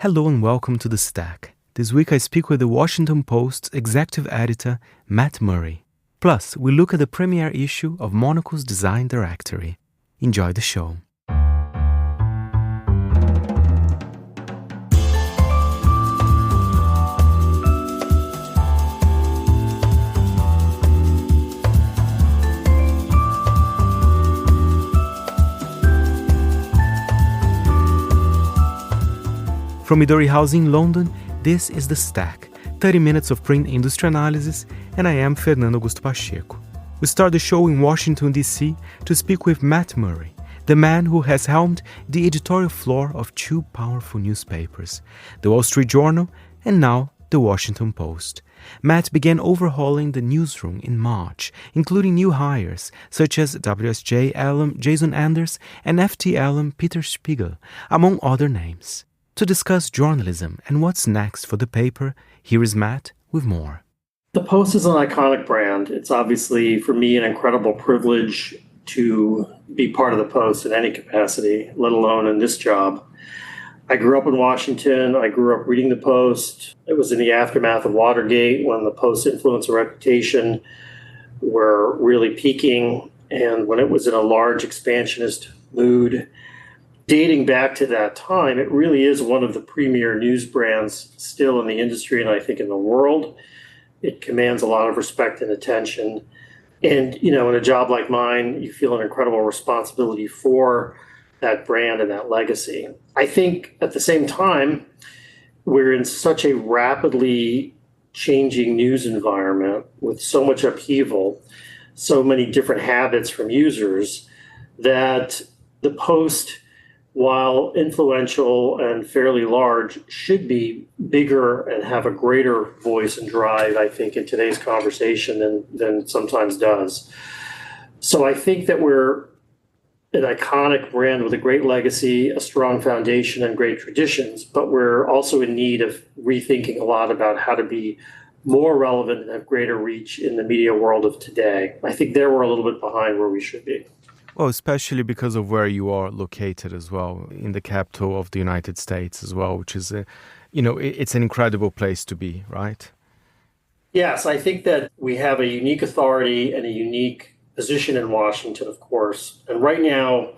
Hello and welcome to The Stack. This week I speak with the Washington Post's executive editor, Matt Murray. Plus, we look at the premiere issue of Monocle's Design Directory. Enjoy the show. From Midori House in London, this is The Stack, 30 minutes of print industry analysis, and I am Fernando Augusto Pacheco. We start the show in Washington, D.C. to speak with Matt Murray, the man who has helmed the editorial floor of two powerful newspapers, The Wall Street Journal and now The Washington Post. Matt began overhauling the newsroom in March, including new hires such as WSJ alum Jason Anders and FT alum Peter Spiegel, among other names. To discuss journalism and what's next for the paper, here is Matt with more. The Post is an iconic brand. It's obviously, for me, an incredible privilege to be part of the Post in any capacity, let alone in this job. I grew up in Washington. I grew up reading the Post. It was in the aftermath of Watergate when the Post's influence and reputation were really peaking, and when it was in a large expansionist mood. Dating back to that time, it really is one of the premier news brands still in the industry and I think in the world. It commands a lot of respect and attention. And, in a job like mine, you feel an incredible responsibility for that brand and that legacy. I think at the same time, we're in such a rapidly changing news environment with so much upheaval, so many different habits from users, that the Post, while influential and fairly large, should be bigger and have a greater voice and drive, I think, in today's conversation than it sometimes does. So I think that we're an iconic brand with a great legacy, a strong foundation, and great traditions, but we're also in need of rethinking a lot about how to be more relevant and have greater reach in the media world of today. I think there we're a little bit behind where we should be. Well, especially because of where you are located as well, in the capital of the United States as well, which is, it's an incredible place to be, right? Yes, I think that we have a unique authority and a unique position in Washington, of course. And right now,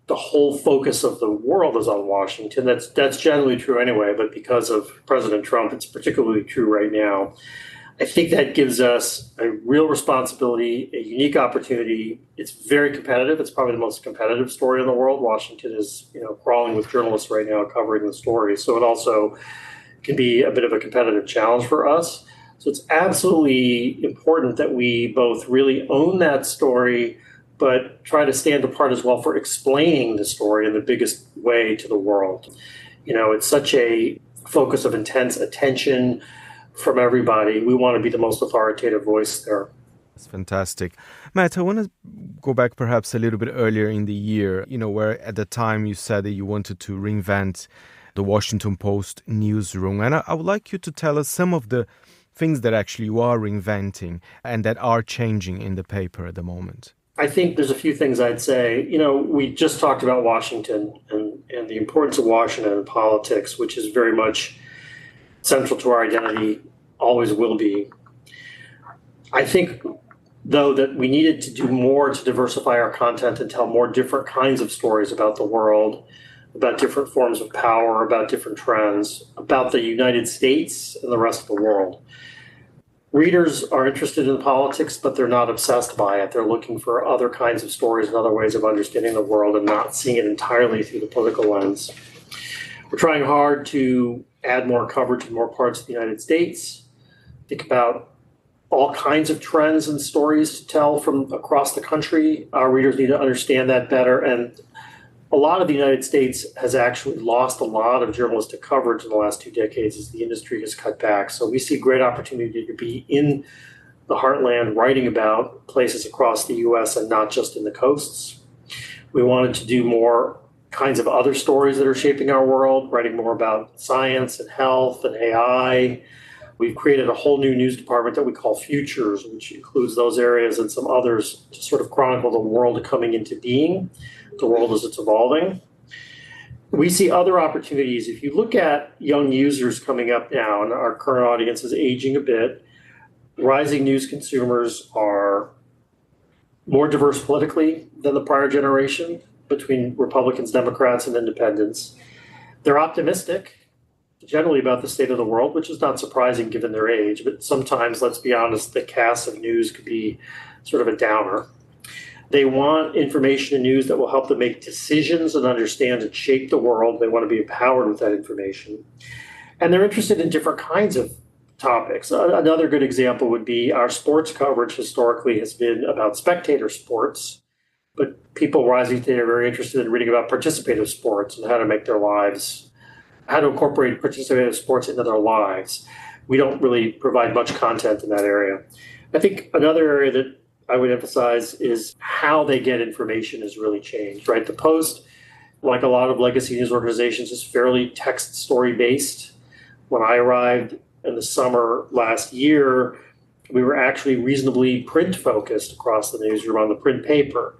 the whole focus of the world is on Washington. That's generally true anyway, but because of President Trump, it's particularly true right now. I think that gives us a real responsibility, a unique opportunity. It's very competitive. It's probably the most competitive story in the world. Washington is, crawling with journalists right now covering the story. So it also can be a bit of a competitive challenge for us. So it's absolutely important that we both really own that story, but try to stand apart as well for explaining the story in the biggest way to the world. It's such a focus of intense attention from everybody. We want to be the most authoritative voice there. That's fantastic. Matt, I want to go back perhaps a little bit earlier in the year, where at the time you said that you wanted to reinvent the Washington Post newsroom. And I would like you to tell us some of the things that actually you are reinventing and that are changing in the paper at the moment. I think there's a few things I'd say. We just talked about Washington and the importance of Washington in politics, which is very much central to our identity, always will be. I think, though, that we needed to do more to diversify our content and tell more different kinds of stories about the world, about different forms of power, about different trends, about the United States and the rest of the world. Readers are interested in politics, but they're not obsessed by it. They're looking for other kinds of stories and other ways of understanding the world and not seeing it entirely through the political lens. We're trying hard to add more coverage in more parts of the United States, think about all kinds of trends and stories to tell from across the country. Our readers need to understand that better. And a lot of the United States has actually lost a lot of journalistic coverage in the last 2 decades as the industry has cut back. So we see great opportunity to be in the heartland, writing about places across the U.S. and not just in the coasts. We wanted to do more kinds of other stories that are shaping our world, writing more about science and health and AI. We've created a whole new news department that we call Futures, which includes those areas and some others to sort of chronicle the world coming into being, the world as it's evolving. We see other opportunities. If you look at young users coming up now, and our current audience is aging a bit, rising news consumers are more diverse politically than the prior generation between Republicans, Democrats, and independents. They're optimistic generally about the state of the world, which is not surprising given their age, but sometimes, let's be honest, the cast of news could be sort of a downer. They want information and news that will help them make decisions and understand and shape the world. They want to be empowered with that information. And they're interested in different kinds of topics. Another good example would be our sports coverage historically has been about spectator sports, but people rising today are very interested in reading about participative sports and how to make their lives, how to incorporate participative sports into their lives. We don't really provide much content in that area. I think another area that I would emphasize is how they get information has really changed, right? The Post, like a lot of legacy news organizations, is fairly text story based. When I arrived in the summer last year, we were actually reasonably print focused across the newsroom on the print paper.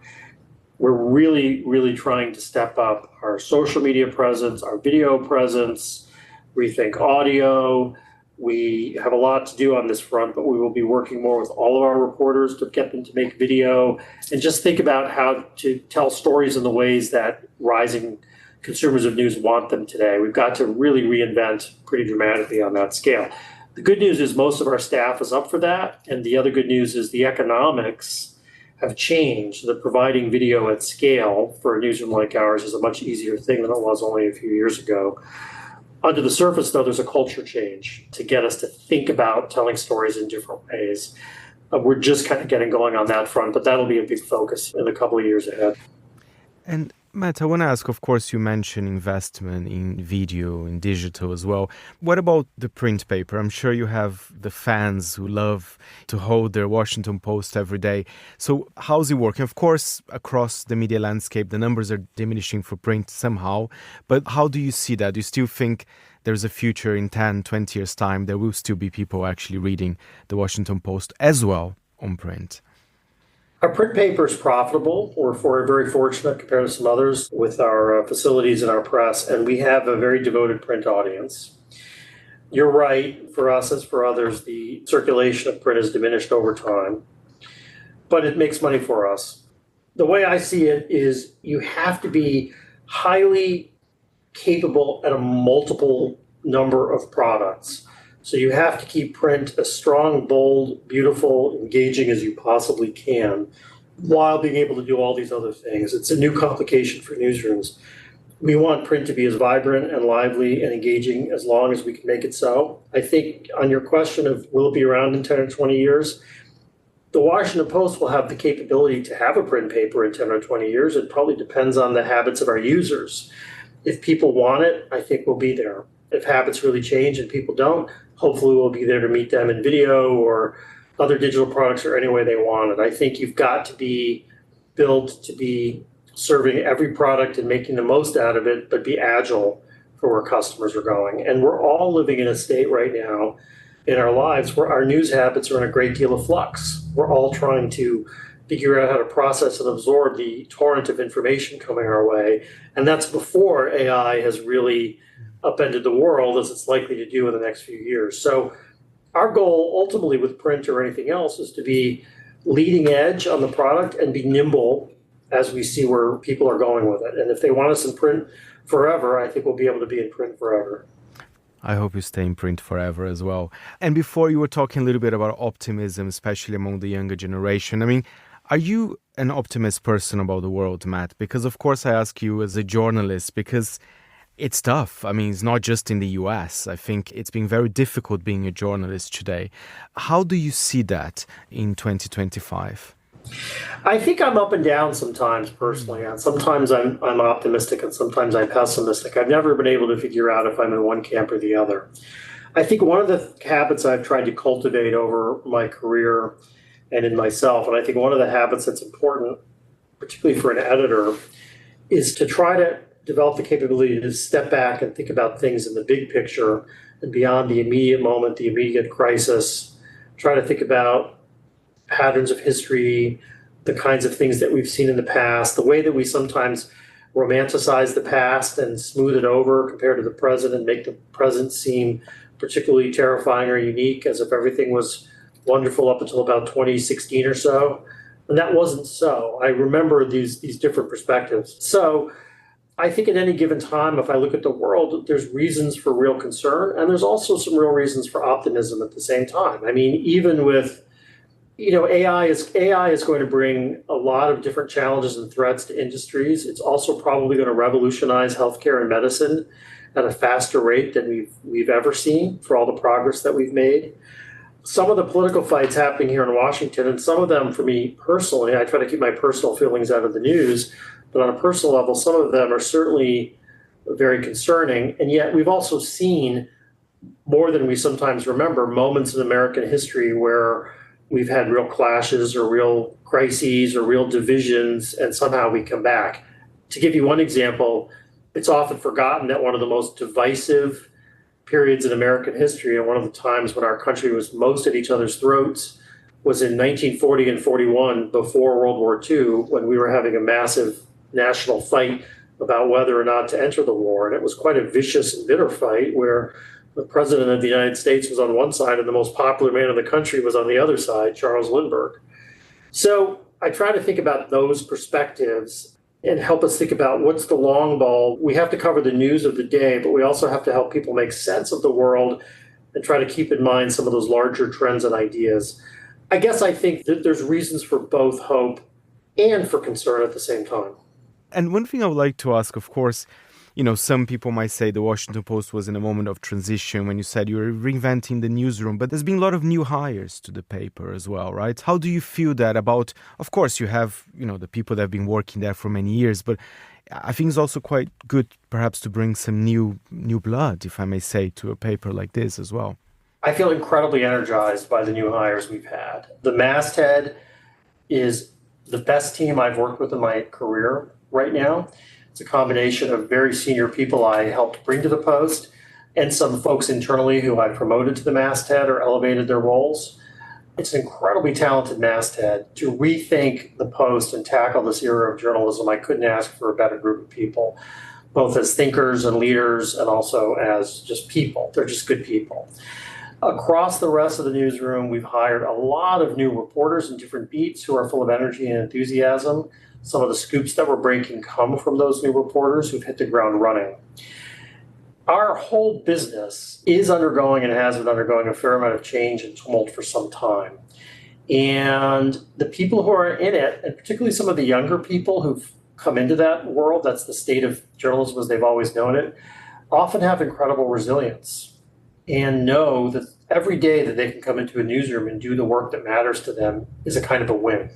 We're really, really trying to step up our social media presence, our video presence, rethink audio. We have a lot to do on this front, but we will be working more with all of our reporters to get them to make video and just think about how to tell stories in the ways that rising consumers of news want them today. We've got to really reinvent pretty dramatically on that scale. The good news is most of our staff is up for that. And the other good news is the economics have changed. That providing video at scale for a newsroom like ours is a much easier thing than it was only a few years ago. Under the surface, though, there's a culture change to get us to think about telling stories in different ways. We're just kind of getting going on that front, but that'll be a big focus in a couple of years ahead. And Matt, I want to ask, of course, you mentioned investment in video, in digital as well. What about the print paper? I'm sure you have the fans who love to hold their Washington Post every day. So how's it working? Of course, across the media landscape, the numbers are diminishing for print somehow. But how do you see that? Do you still think there's a future in 10, 20 years' time? There will still be people actually reading the Washington Post as well on print? Our print paper is profitable. We're very fortunate compared to some others with our facilities and our press, and we have a very devoted print audience. You're right, for us as for others, the circulation of print has diminished over time, but it makes money for us. The way I see it is you have to be highly capable at a multiple number of products. So you have to keep print as strong, bold, beautiful, engaging as you possibly can while being able to do all these other things. It's a new complication for newsrooms. We want print to be as vibrant and lively and engaging as long as we can make it so. I think on your question of will it be around in 10 or 20 years, the Washington Post will have the capability to have a print paper in 10 or 20 years. It probably depends on the habits of our users. If people want it, I think we'll be there. If habits really change and people don't, hopefully we'll be there to meet them in video or other digital products or any way they want it. I think you've got to be built to be serving every product and making the most out of it, but be agile for where customers are going. And we're all living in a state right now in our lives where our news habits are in a great deal of flux. We're all trying to figure out how to process and absorb the torrent of information coming our way. And that's before AI has really upended the world as it's likely to do in the next few years. So our goal ultimately with print or anything else is to be leading edge on the product and be nimble as we see where people are going with it. And if they want us in print forever, I think we'll be able to be in print forever. I hope you stay in print forever as well. And before you were talking a little bit about optimism, especially among the younger generation. I mean, are you an optimist person about the world, Matt? Because of course I ask you as a journalist, because it's tough. I mean, it's not just in the US. I think it's been very difficult being a journalist today. How do you see that in 2025? I think I'm up and down sometimes personally. Sometimes I'm optimistic and sometimes I'm pessimistic. I've never been able to figure out if I'm in one camp or the other. I think one of the habits I've tried to cultivate over my career and in myself, and I think one of the habits that's important, particularly for an editor, is to try to develop the capability to step back and think about things in the big picture and beyond the immediate moment, the immediate crisis. Try to think about patterns of history, the kinds of things that we've seen in the past, the way that we sometimes romanticize the past and smooth it over compared to the present and make the present seem particularly terrifying or unique, as if everything was wonderful up until about 2016 or so. And that wasn't so. I remember these different perspectives. So I think at any given time, if I look at the world, there's reasons for real concern, and there's also some real reasons for optimism at the same time. I mean, even with, AI is going to bring a lot of different challenges and threats to industries. It's also probably going to revolutionize healthcare and medicine at a faster rate than we've ever seen for all the progress that we've made. Some of the political fights happening here in Washington, and some of them for me personally, I try to keep my personal feelings out of the news, but on a personal level, some of them are certainly very concerning. And yet we've also seen, more than we sometimes remember, moments in American history where we've had real clashes or real crises or real divisions, and somehow we come back. To give you one example, it's often forgotten that one of the most divisive periods in American history, and one of the times when our country was most at each other's throats, was in 1940 and 41, before World War II, when we were having a massive national fight about whether or not to enter the war. And it was quite a vicious and bitter fight where the president of the United States was on one side and the most popular man in the country was on the other side, Charles Lindbergh. So I try to think about those perspectives and help us think about what's the long ball. We have to cover the news of the day, but we also have to help people make sense of the world and try to keep in mind some of those larger trends and ideas. I guess I think that there's reasons for both hope and for concern at the same time. And one thing I would like to ask, of course, some people might say the Washington Post was in a moment of transition when you said you were reinventing the newsroom, but there's been a lot of new hires to the paper as well, right? How do you feel that about, of course, you have, the people that have been working there for many years, but I think it's also quite good perhaps to bring some new blood, if I may say, to a paper like this as well. I feel incredibly energized by the new hires we've had. The masthead is the best team I've worked with in my career right now. It's a combination of very senior people I helped bring to the Post and some folks internally who I promoted to the masthead or elevated their roles. It's an incredibly talented masthead. To rethink the Post and tackle this era of journalism, I couldn't ask for a better group of people, both as thinkers and leaders and also as just people. They're just good people. Across the rest of the newsroom, we've hired a lot of new reporters in different beats who are full of energy and enthusiasm. Some of the scoops that we're breaking come from those new reporters who've hit the ground running. Our whole business is undergoing and has been undergoing a fair amount of change and tumult for some time. And the people who are in it, and particularly some of the younger people who've come into that world, that's the state of journalism as they've always known it, often have incredible resilience and know that every day that they can come into a newsroom and do the work that matters to them is a kind of a win.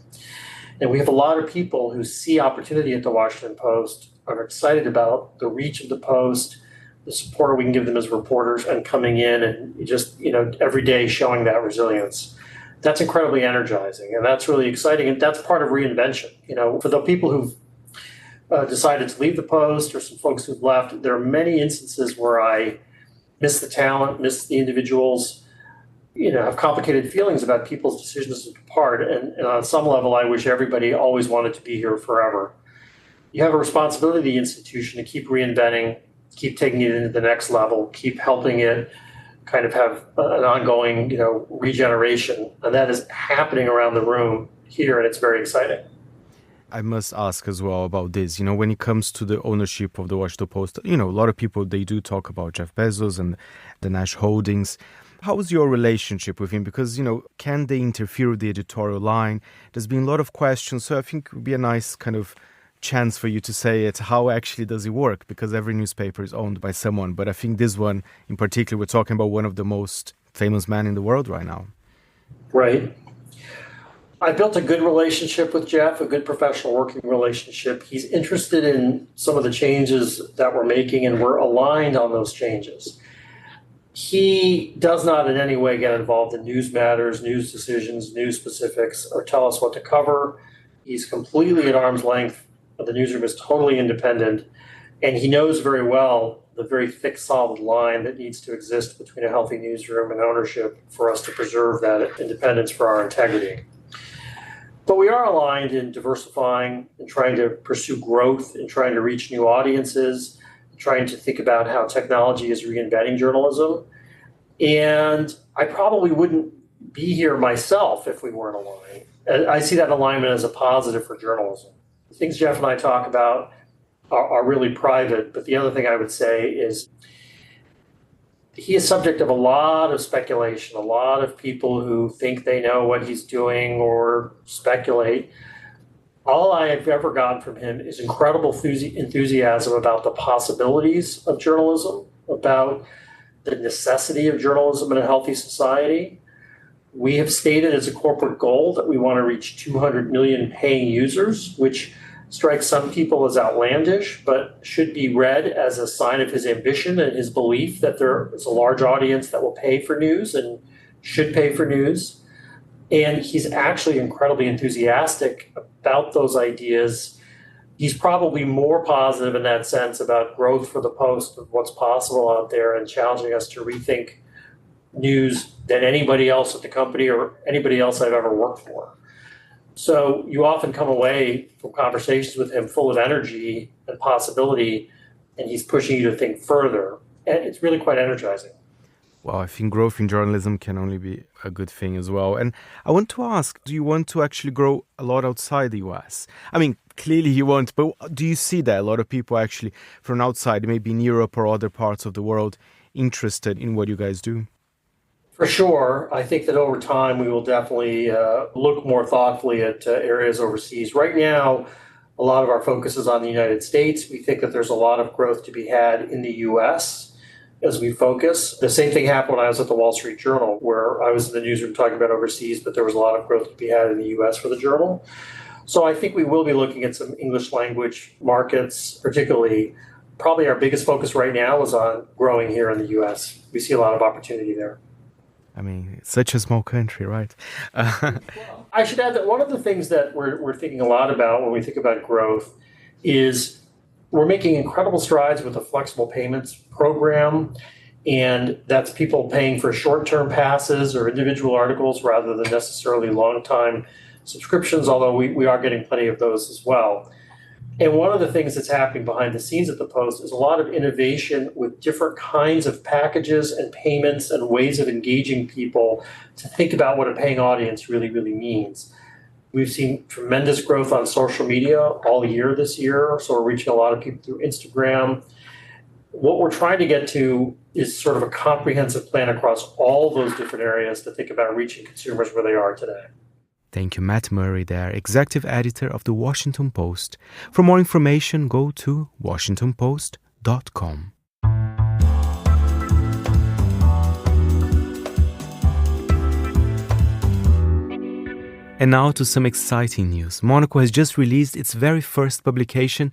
And we have a lot of people who see opportunity at the Washington Post, are excited about the reach of the Post, the support we can give them as reporters, and coming in and just, every day showing that resilience. That's incredibly energizing, and that's really exciting. And that's part of reinvention. For the people who've decided to leave the Post or some folks who've left, there are many instances where I miss the talent, miss the individuals, have complicated feelings about people's decisions to depart. And on some level, I wish everybody always wanted to be here forever. You have a responsibility to the institution to keep reinventing, keep taking it into the next level, keep helping it kind of have an ongoing, regeneration. And that is happening around the room here, and it's very exciting. I must ask as well about this. When it comes to the ownership of the Washington Post, a lot of people, they do talk about Jeff Bezos and the Nash Holdings. How is your relationship with him? Because, can they interfere with the editorial line? There's been a lot of questions, so I think it would be a nice kind of chance for you to say it. How actually does it work? Because every newspaper is owned by someone. But I think this one in particular, we're talking about one of the most famous men in the world right now. Right. I built a good relationship with Jeff, a good professional working relationship. He's interested in some of the changes that we're making, and we're aligned on those changes. He does not in any way get involved in news matters, news decisions, news specifics, or tell us what to cover. He's completely at arm's length. The newsroom is totally independent, and he knows very well the very thick, solid line that needs to exist between a healthy newsroom and ownership for us to preserve that independence for our integrity. But we are aligned in diversifying and trying to pursue growth and trying to reach new audiences, trying to think about how technology is reinventing journalism. And I probably wouldn't be here myself if we weren't aligned. And I see that alignment as a positive for journalism. The things Jeff and I talk about are really private, but the other thing I would say is he is subject of a lot of speculation, a lot of people who think they know what he's doing or speculate. All I have ever gotten from him is incredible enthusiasm about the possibilities of journalism, about the necessity of journalism in a healthy society. We have stated as a corporate goal that we want to reach 200 million paying users, which strikes some people as outlandish, but should be read as a sign of his ambition and his belief that there is a large audience that will pay for news and should pay for news. And he's actually incredibly enthusiastic about those ideas. He's probably more positive in that sense about growth for the Post of what's possible out there and challenging us to rethink news than anybody else at the company or anybody else I've ever worked for. So you often come away from conversations with him full of energy and possibility, and he's pushing you to think further. And it's really quite energizing. Well, I think growth in journalism can only be a good thing as well. And I want to ask, do you want to actually grow a lot outside the US? I mean, clearly you want, but do you see that a lot of people actually from outside, maybe in Europe or other parts of the world, interested in what you guys do? For sure. I think that over time we will definitely look more thoughtfully at areas overseas. Right now, a lot of our focus is on the United States. We think that there's a lot of growth to be had in the US as we focus. The same thing happened when I was at the Wall Street Journal, where I was in the newsroom talking about overseas, but there was a lot of growth to be had in the US for the journal. So I think we will be looking at some English language markets, particularly. Probably our biggest focus right now is on growing here in the US. We see a lot of opportunity there. I mean, it's such a small country, right? I should add that one of the things that we're thinking a lot about when we think about growth is we're making incredible strides with the flexible payments program. And that's people paying for short-term passes or individual articles rather than necessarily long-time subscriptions, although we are getting plenty of those as well. And one of the things that's happening behind the scenes at the Post is a lot of innovation with different kinds of packages and payments and ways of engaging people to think about what a paying audience really, really means. We've seen tremendous growth on social media all year this year, so we're reaching a lot of people through Instagram. What we're trying to get to is sort of a comprehensive plan across all those different areas to think about reaching consumers where they are today. Thank you, Matt Murray there, executive editor of The Washington Post. For more information, go to washingtonpost.com. And now to some exciting news. Monocle has just released its very first publication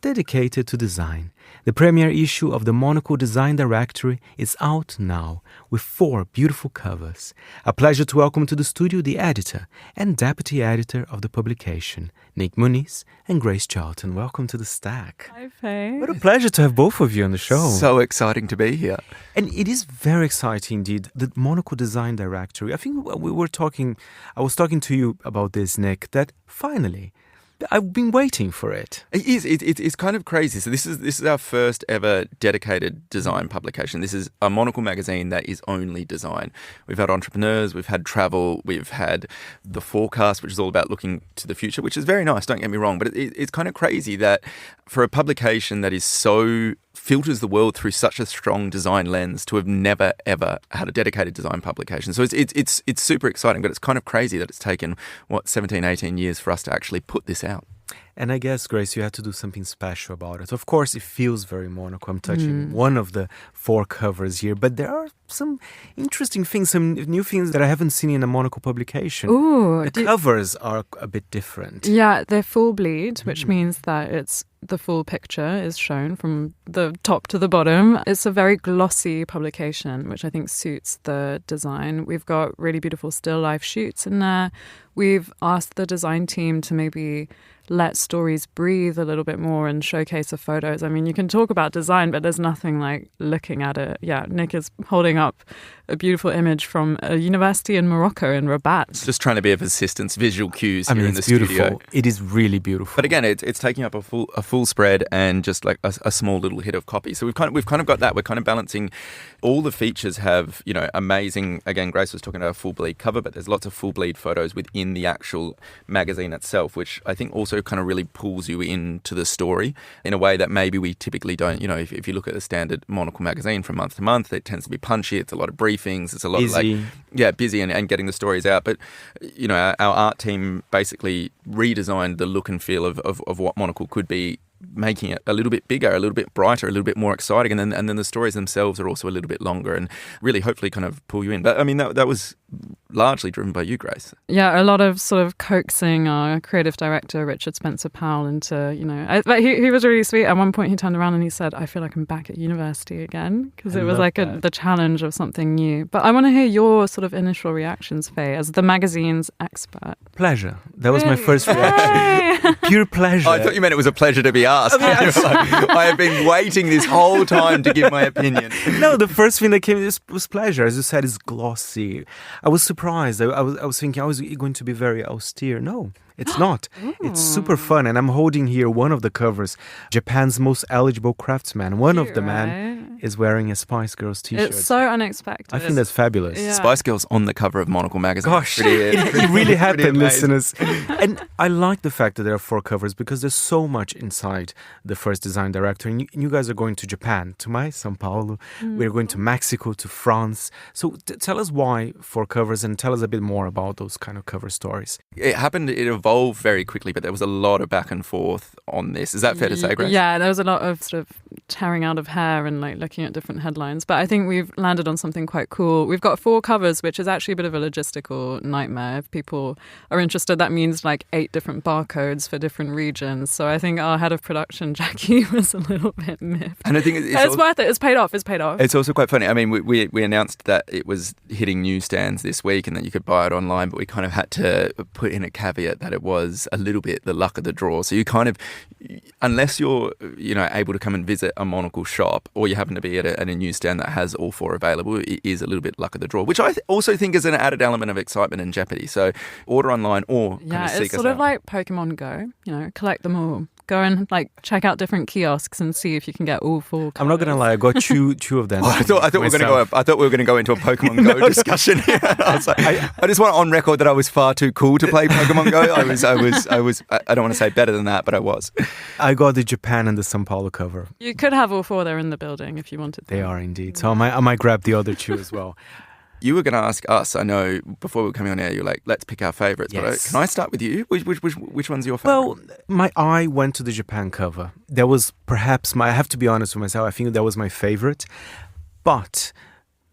dedicated to design. The premiere issue of the Monocle Design Directory is out now with 4 beautiful covers. A pleasure to welcome to the studio the editor and deputy editor of the publication, Nick Monisse and Grace Charlton. Welcome to the Stack. Hi, Faye. What a pleasure to have both of you on the show. So exciting to be here. And it is very exciting indeed, the Monocle Design Directory. I think I was talking to you about this, Nick, that finally, I've been waiting for it. It is. It's kind of crazy. So this is our first ever dedicated design publication. This is a Monocle magazine that is only design. We've had entrepreneurs, we've had travel, we've had the forecast, which is all about looking to the future, which is very nice, don't get me wrong. But it's kind of crazy that for a publication that is so filters the world through such a strong design lens to have never, ever had a dedicated design publication. So it's super exciting, but it's kind of crazy that it's taken, 17, 18 years for us to actually put this out. And I guess, Grace, you had to do something special about it. Of course, it feels very Monocle. I'm touching one of the 4 covers here, but there are some interesting things, some new things that I haven't seen in a Monocle publication. Ooh, the covers are a bit different. Yeah, they're full bleed, which means that it's the full picture is shown from the top to the bottom. It's a very glossy publication, which I think suits the design. We've got really beautiful still life shoots in there. We've asked the design team to maybe let stories breathe a little bit more and showcase the photos. I mean, you can talk about design, but there's nothing like looking at it. Yeah, Nick is holding up a beautiful image from a university in Morocco, in Rabat. Just trying to be of assistance, visual cues here in the beautiful. studio. It is really beautiful. But again, it's taking up a full spread and just like a small little hit of copy. So we've kind of got that. We're kind of balancing. All the features have, amazing. Again, Grace was talking about a full bleed cover, but there's lots of full bleed photos within the actual magazine itself, which I think also kind of really pulls you into the story in a way that maybe we typically don't. If you look at the standard Monocle magazine from month to month, it tends to be punchy. It's a lot of briefings. It's a lot busy. of busy and getting the stories out. But our art team basically redesigned the look and feel of what Monocle could be, making it a little bit bigger, a little bit brighter, a little bit more exciting, and then the stories themselves are also a little bit longer and really hopefully kind of pull you in. But I mean that was largely driven by you, Grace. Yeah, a lot of sort of coaxing our creative director Richard Spencer Powell into, but he was really sweet. At one point he turned around and he said, "I feel like I'm back at university again," because it was like the challenge of something new. But I want to hear your sort of initial reactions, Faye, as the magazine's expert. Pleasure. That was my first reaction. Pure pleasure. Oh, I thought you meant it was a pleasure to be asked. I have been waiting this whole time to give my opinion. No, the first thing that came was pleasure. As you said, it's glossy. I was surprised. I was thinking, is it going to be very austere? No, it's not. It's super fun. And I'm holding here one of the covers, Japan's most eligible craftsman. One of the men is wearing a Spice Girls t-shirt. It's so unexpected. I think that's fabulous. Yeah. Spice Girls on the cover of Monocle magazine. Gosh, it really happened, listeners. And I like the fact that there are 4 covers because there's so much inside the first design director. And you guys are going to Japan, to São Paulo. We're going to Mexico, to France. So tell us why 4 covers and tell us a bit more about those kind of cover stories. It evolved very quickly, but there was a lot of back and forth on this. Is that fair to say, Grace? Yeah, there was a lot of sort of tearing out of hair and like looking at different headlines. But I think we've landed on something quite cool. We've got 4 covers, which is actually a bit of a logistical nightmare. If people are interested, that means like 8 different barcodes for different regions. So I think our head of production, Jackie, was a little bit miffed. And I think it's worth it. It's paid off. It's also quite funny. I mean, we announced that it was hitting newsstands this week and that you could buy it online, but we kind of had to put in a caveat that it was a little bit the luck of the draw. So you kind of, unless you're able to come and visit a Monocle shop, or you happen to be at a newsstand that has all 4 available, it is a little bit luck of the draw, which I also think is an added element of excitement and jeopardy. So order online or kind of seek us out. It's sort of like Pokemon Go, collect them all. Go and check out different kiosks and see if you can get all 4 covers. I'm not gonna lie, I got two of them. I thought we were going to go into a Pokemon Go discussion here. I was like, I just want on record that I was far too cool to play Pokemon Go. I don't want to say better than that, but I was. I got the Japan and the São Paulo cover. You could have all 4 there in the building if you wanted to. They are indeed. So I might grab the other 2 as well. You were going to ask us, I know, before we were coming on air, you were like, let's pick our favourites. Yes. But can I start with you? Which one's your favourite? Well, my eye went to the Japan cover. That was perhaps I have to be honest with myself, I think that was my favourite. But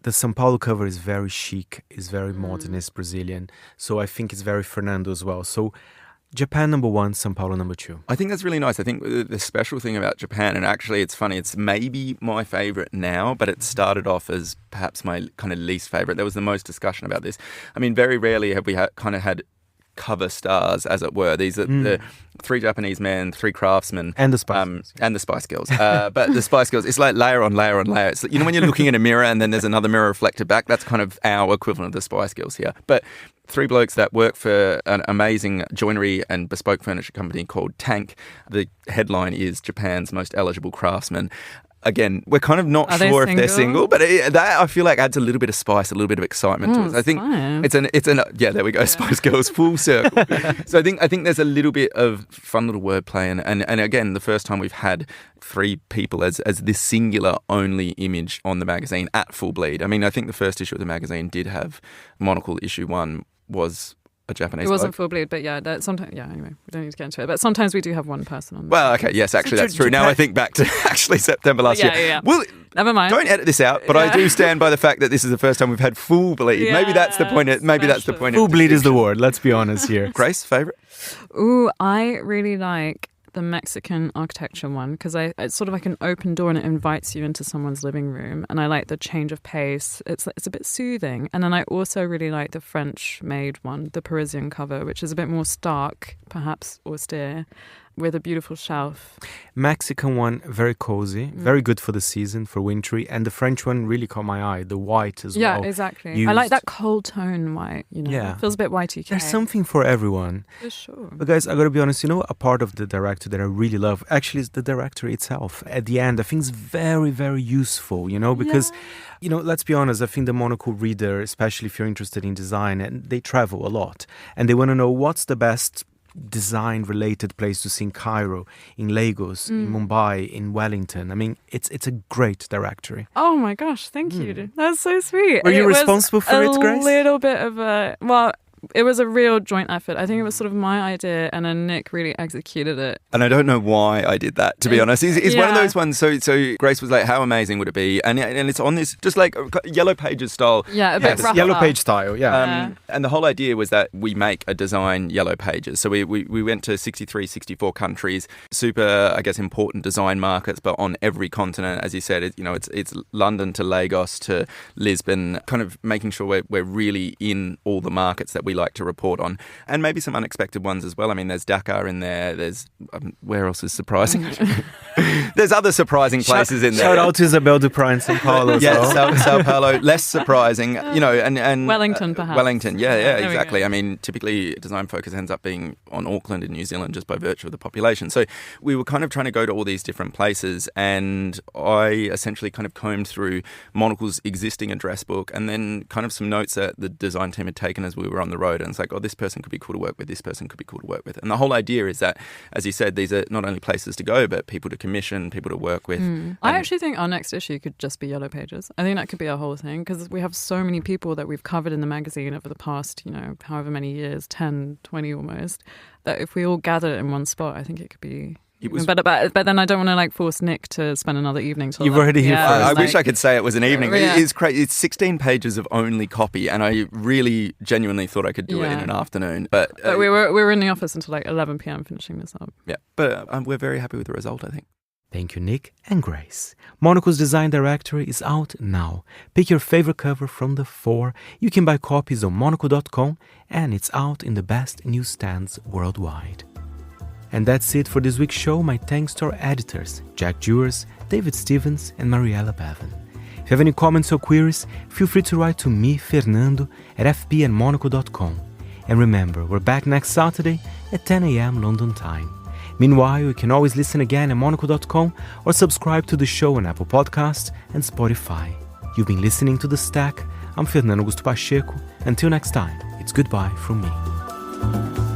the São Paulo cover is very chic, is very modernist Brazilian. So I think it's very Fernando as well. So Japan number 1, São Paulo number 2. I think that's really nice. I think the special thing about Japan, and actually it's funny, it's maybe my favourite now, but it started off as perhaps my kind of least favourite. There was the most discussion about this. I mean, very rarely have we kind of had cover stars, as it were. These are the 3 Japanese men, 3 craftsmen. And the Spice Girls. And the Spice Girls. But the Spice Girls, it's like layer on layer on layer. It's like, when you're looking in a mirror and then there's another mirror reflected back, that's kind of our equivalent of the Spice Girls here. But 3 blokes that work for an amazing joinery and bespoke furniture company called Tank. The headline is Japan's most eligible craftsman. Again, we're kind of not sure if they're single, but that I feel like adds a little bit of spice, a little bit of excitement to it. I think it's an there we go, Spice Girls full circle. So I think there's a little bit of fun little wordplay, and again, the first time we've had 3 people as this singular only image on the magazine at full bleed. I mean, I think the first issue of the magazine did have Monocle issue 1 was a Japanese It wasn't bloke. full bleed, but anyway, we don't need to get into it. But sometimes we do have one person on there. Well, okay, yes, actually that's true. Now I think back to actually September last year. Yeah. Well, never mind. Don't edit this out, but I do stand by the fact that this is the first time we've had full bleed. Yeah, maybe that's the point. Maybe that's the point. Full bleed is the word, let's be honest here. Grace, favourite? Ooh, I really like the Mexican architecture one because it's sort of like an open door and it invites you into someone's living room. And I like the change of pace. It's a bit soothing. And then I also really like the French-made one, the Parisian cover, which is a bit more stark, perhaps austere, with a beautiful shelf. Mexican one, very cozy, very good for the season, for wintry. And the French one really caught my eye, the white as well. Yeah, exactly. Used. I like that cold tone white, Yeah. It feels a bit Y2K. There's something for everyone. For sure. But guys, I gotta be honest, a part of the director that I really love actually is the directory itself. At the end, I think it's very, very useful, because, let's be honest, I think the Monocle reader, especially if you're interested in design, and they travel a lot and they want to know what's the best design-related place to see in Cairo, in Lagos, in Mumbai, in Wellington. I mean, it's a great directory. Oh my gosh, thank you. That's so sweet. Were you responsible for it, Grace? A little bit of it was a real joint effort. I think it was sort of my idea and then Nick really executed it. And I don't know why I did that, to be honest. It's one of those ones, so Grace was like, how amazing would it be? And it's on this, just like Yellow Pages style. Yeah, a bit rougher. Yellow Page style, yeah. And the whole idea was that we make a design Yellow Pages. So we went to 63, 64 countries, super, I guess, important design markets, but on every continent, as you said, it's London to Lagos to Lisbon, kind of making sure we're really in all the markets that we like to report on, and maybe some unexpected ones as well. I mean, there's Dakar in there. There's where else is surprising? There's other surprising places in there. Shout out to Isabel Duprat in Sao Paulo. Sao Paulo, less surprising, and Wellington, perhaps. Wellington, yeah, exactly. I mean, typically Design Focus ends up being on Auckland in New Zealand just by virtue of the population. So we were kind of trying to go to all these different places, and I essentially kind of combed through Monocle's existing address book, and then kind of some notes that the design team had taken as we were on the road. And it's like, this person could be cool to work with, this person could be cool to work with. And the whole idea is that, as you said, these are not only places to go, but people to commission, people to work with. I actually think our next issue could just be Yellow Pages. I think that could be our whole thing because we have so many people that we've covered in the magazine over the past, however many years, 10, 20 almost, that if we all gather in one spot, I think it could be... But then I don't want to force Nick to spend another evening. You've already here first. I wish I could say it was an evening. Yeah. It's crazy. It's 16 pages of only copy, and I really genuinely thought I could do it in an afternoon. But we were in the office until 11 p.m. finishing this up. Yeah, but we're very happy with the result, I think. Thank you, Nick and Grace. Monocle's Design Directory is out now. Pick your favorite cover from the 4. You can buy copies on monocle.com, and it's out in the best newsstands worldwide. And that's it for this week's show. My thanks to our editors, Jack Dewars, David Stevens, and Mariella Bevan. If you have any comments or queries, feel free to write to me, Fernando, at fp@monocle.com. And remember, we're back next Saturday at 10 a.m. London time. Meanwhile, you can always listen again at monocle.com or subscribe to the show on Apple Podcasts and Spotify. You've been listening to The Stack. I'm Fernando Augusto Pacheco. Until next time, it's goodbye from me.